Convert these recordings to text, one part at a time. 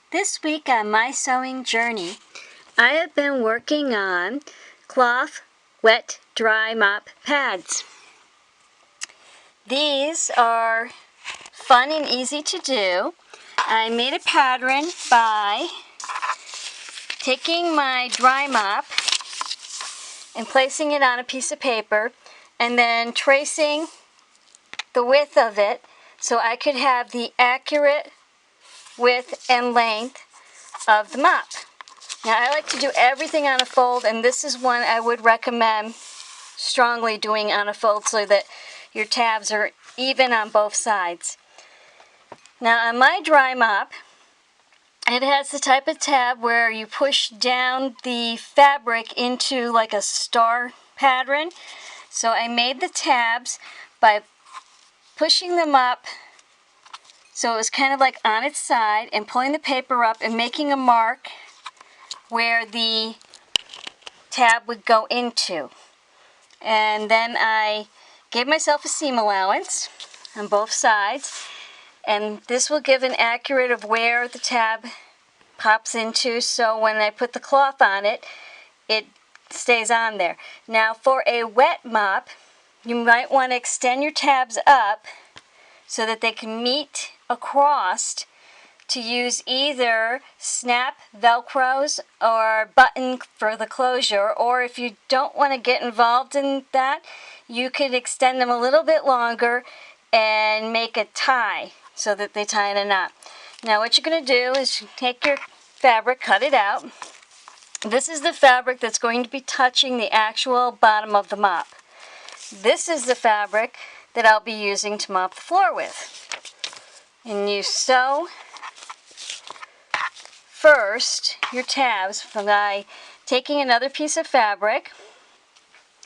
This week on my sewing journey, I have been working on cloth wet dry mop pads. These are fun and easy to do. I made a pattern by taking my dry mop and placing it on a piece of paper and then tracing the width of it so I could have the accurate width and length of the mop. Now I like to do everything on a fold, and this is one I would recommend strongly doing on a fold so that your tabs are even on both sides. Now on my dry mop, it has the type of tab where you push down the fabric into like a star pattern. So I made the tabs by pushing them up so it was kind of like on its side and pulling the paper up and making a mark where the tab would go into. And then I gave myself a seam allowance on both sides, and this will give an accurate of where the tab pops into, so when I put the cloth on it, it stays on there. Now for a wet mop, you might want to extend your tabs up so that they can meet across to use either snap velcros or button for the closure, or if you don't want to get involved in that, you could extend them a little bit longer and make a tie so that they tie in a knot. Now what you're going to do is take your fabric, cut it out. This is the fabric that's going to be touching the actual bottom of the mop. This is the fabric that I'll be using to mop the floor with. And you sew first your tabs by taking another piece of fabric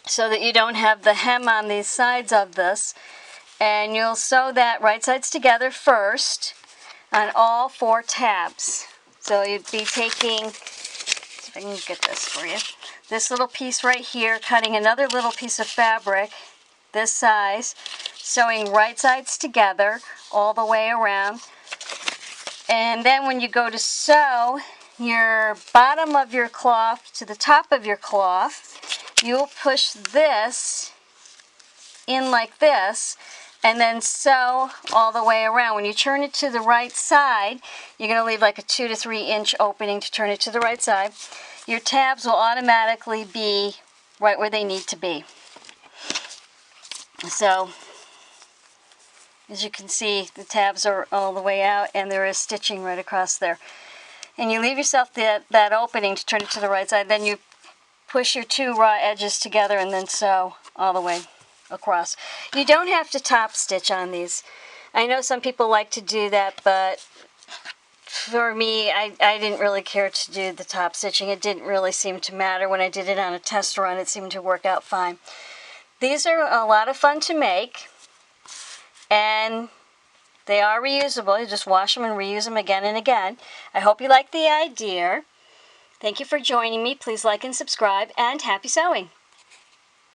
so that you don't have the hem on these sides of this, and you'll sew that right sides together first on all 4 tabs. So you'd be taking, see if I can get this for you, this little piece right here, cutting another little piece of fabric this size, sewing right sides together all the way around. And then when you go to sew your bottom of your cloth to the top of your cloth, you'll push this in like this and then sew all the way around. When you turn it to the right side, you're going to leave like a 2 to 3 inch opening to turn it to the right side. Your tabs will automatically be right where they need to be. So as you can see, the tabs are all the way out and there is stitching right across there. And you leave yourself that opening to turn it to the right side. Then you push your 2 raw edges together and then sew all the way across. You don't have to top stitch on these. I know some people like to do that, but for me, I didn't really care to do the top stitching. It didn't really seem to matter. When I did it on a test run, it seemed to work out fine. These are a lot of fun to make, and they are reusable. You just wash them and reuse them again and again. I hope you like the idea. Thank you for joining me. Please like and subscribe, and happy sewing!